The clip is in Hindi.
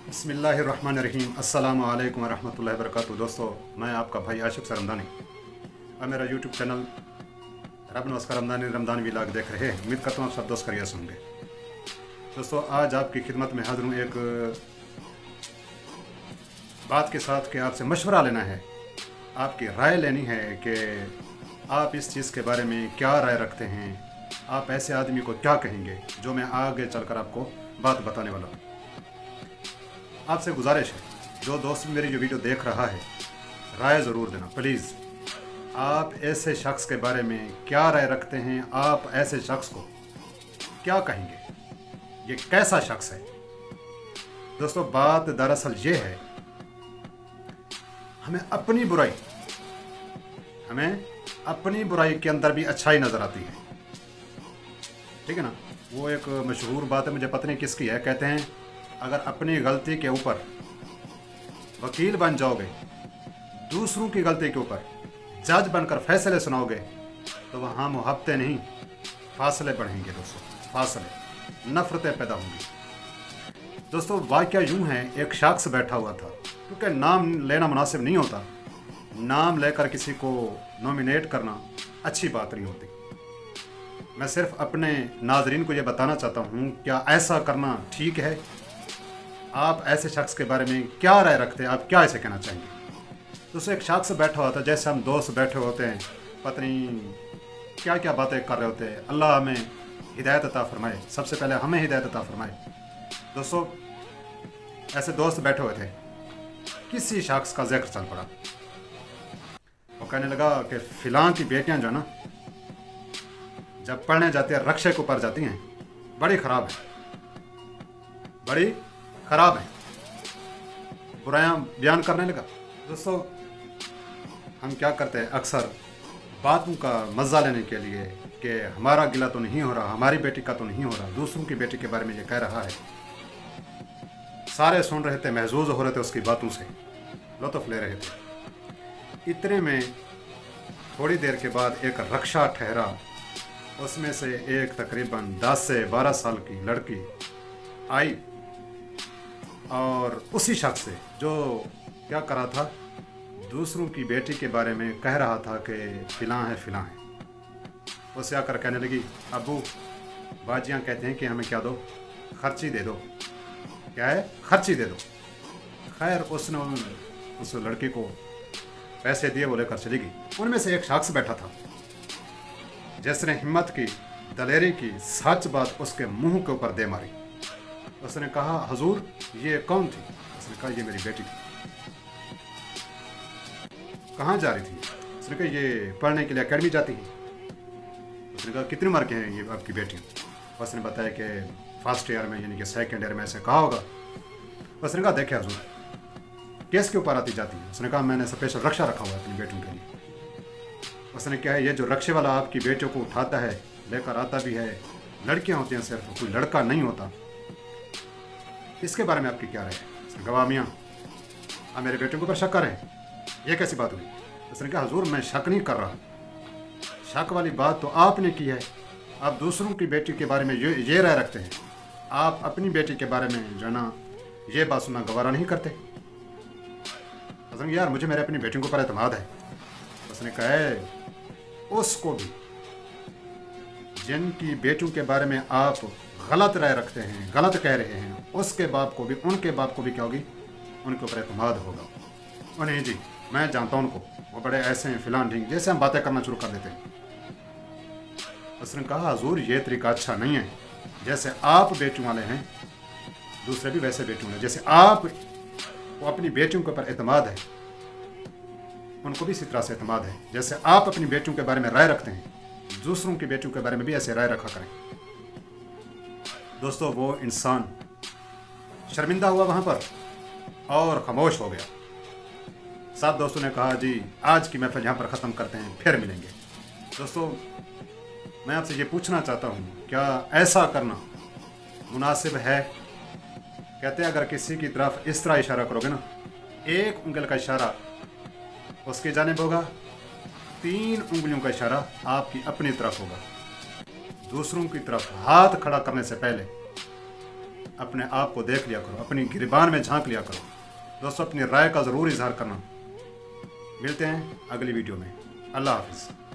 बिस्मिल्लाहिर्रहमानिर्रहीम अस्सलामु अलैकुम वरहमतुल्लाहि वबरकातुहू। दोस्तों, मैं आपका भाई आशिक सरमदानी और मेरा यूट्यूब चैनल रब नमस्कार रमदानी व्लॉग देख रहे हैं। उम्मीद करता हूँ आप सब दोस्त करिए होंगे। दोस्तों, आज आपकी खिदमत में हाजिर हूँ एक बात के साथ कि आपसे मशवरा लेना है, आपकी राय लेनी है कि आप इस चीज़ के बारे में क्या राय रखते हैं। आप ऐसे आदमी को क्या कहेंगे जो मैं आगे चलकर आपको बात बताने वाला हूँ। आपसे गुजारिश है, जो दोस्त मेरी जो वीडियो देख रहा है, राय ज़रूर देना प्लीज़। आप ऐसे शख्स के बारे में क्या राय रखते हैं, आप ऐसे शख्स को क्या कहेंगे, ये कैसा शख्स है। दोस्तों, बात दरअसल ये है, हमें अपनी बुराई के अंदर भी अच्छाई नज़र आती है, ठीक है ना। वो एक मशहूर बात है, मुझे पता नहीं किसकी है। कहते हैं अगर अपनी गलती के ऊपर वकील बन जाओगे, दूसरों की गलती के ऊपर जज बनकर फैसले सुनाओगे, तो वहाँ मुहब्बतें नहीं फासले बढ़ेंगे। दोस्तों, फासले, नफ़रतें पैदा होंगी। दोस्तों, वाक़या यूँ है, एक शख्स बैठा हुआ था, क्योंकि नाम लेना मुनासिब नहीं होता, नाम लेकर किसी को नॉमिनेट करना अच्छी बात नहीं होती। मैं सिर्फ अपने नाजरीन को ये बताना चाहता हूँ, क्या ऐसा करना ठीक है। आप ऐसे शख्स के बारे में क्या राय रखते हैं, आप क्या ऐसे कहना चाहेंगे। दोस्तों, एक शख्स बैठा हुआ था, जैसे हम दोस्त बैठे होते हैं, पत्नी क्या क्या बातें कर रहे होते हैं। अल्लाह हमें हिदायत अता फरमाए, सबसे पहले हमें हिदायत अता फरमाए। दोस्तों, ऐसे दोस्त बैठे हुए थे, किसी शख्स का जिक्र चल पड़ा। वो कहने लगा कि फ़िलां की बेटियां जो ना, जब पढ़ने जाती है रक्षे के ऊपर जाती हैं, बड़ी ख़राब है, बुराइयां बयान करने लगा। दोस्तों, हम क्या करते हैं, अक्सर बातों का मज़ा लेने के लिए कि हमारा गिला तो नहीं हो रहा, हमारी बेटी का तो नहीं हो रहा, दूसरों की बेटी के बारे में ये कह रहा है। सारे सुन रहे थे, महजूज हो रहे थे, उसकी बातों से लुत्फ़ ले रहे थे। इतने में थोड़ी देर के बाद एक रक्षा ठहरा, उसमें से एक तकरीबन 10 से 12 साल की लड़की आई और उसी शख्स से जो क्या कर रहा था, दूसरों की बेटी के बारे में कह रहा था कि फ़िलां है। उससे आकर कहने लगी, अबू बाजियाँ कहते हैं कि हमें क्या दो, खर्ची दे दो। क्या है, खर्ची दे दो। खैर, उसने उस लड़की को पैसे दिए, वो लेकर चली गई। उनमें से एक शख्स बैठा था, जिसने हिम्मत की, दलेरी की, सच बात उसके मुंह के ऊपर दे मारी। उसने कहा, हुजूर ये कौन थी। उसने कहा, ये मेरी बेटी थी। कहाँ जा रही थी। उसने कहा, ये पढ़ने के लिए अकेडमी जाती है। उसने कहा, कितनी उम्र के हैं ये आपकी बेटी। उसने बताया कि फर्स्ट ईयर में, यानी कि सेकेंड ईयर में ऐसे कहा होगा। उसने कहा, देखे हुजूर, केस के ऊपर आती जाती है। उसने कहा, मैंने स्पेशल रक्षा रखा हुआ है अपनी बेटियों के लिए। उसने कहा, ये जो रक्षे वाला आपकी बेटियों को उठाता है, लेकर आता भी है, लड़कियाँ होती हैं सिर्फ, कोई लड़का नहीं होता, इसके बारे में आपकी क्या राय है। उसने कहा, मियाँ आप मेरे बेटियों के ऊपर शक कर रहे हैं, ये कैसी बात हुई। उसने कहा, हुजूर मैं शक नहीं कर रहा, शक वाली बात तो आपने की है। आप दूसरों की बेटी के बारे में ये राय रखते हैं, आप अपनी बेटी के बारे में जो है ना, ये बात सुनना गवारा नहीं करते। उसने कहा, यार मुझे मेरे अपनी बेटियों के ऊपर एतमाद है। उसने कहा है, उसको भी जिनकी बेटियों के बारे में आप गलत राय रखते हैं, गलत कह रहे हैं, उसके बाप को भी, उनके बाप को भी क्या होगी, उनके ऊपर एतमाद होगा। उन्हें जी मैं जानता हूँ उनको, वो बड़े ऐसे हैं, फिलान ढींग, जैसे हम बातें करना शुरू कर देते हैं। उसने कहा, हुजूर ये तरीका अच्छा नहीं है। जैसे आप बेटियों वाले हैं, दूसरे भी वैसे बेटियों वाले, जैसे आप वो अपनी बेटियों के ऊपर एतमाद है, उनको भी इसी तरह से एतमाद है। जैसे आप अपनी बेटियों के बारे में राय रखते हैं, दूसरों की बेटियों के बारे में भी ऐसे राय रखा करें। दोस्तों, वो इंसान शर्मिंदा हुआ वहाँ पर और खामोश हो गया। सात दोस्तों ने कहा, जी आज की महफिल यहाँ पर ख़त्म करते हैं, फिर मिलेंगे। दोस्तों, मैं आपसे ये पूछना चाहता हूँ, क्या ऐसा करना मुनासिब है। कहते हैं, अगर किसी की तरफ इस तरह इशारा करोगे ना, एक उंगल का इशारा उसकी जानिब होगा, 3 उंगलियों का इशारा आपकी अपनी तरफ होगा। दूसरों की तरफ हाथ खड़ा करने से पहले अपने आप को देख लिया करो, अपनी गिरबान में झांक लिया करो। दोस्तों अपनी राय का ज़रूर इजहार करना। मिलते हैं अगली वीडियो में। अल्लाह हाफिज़।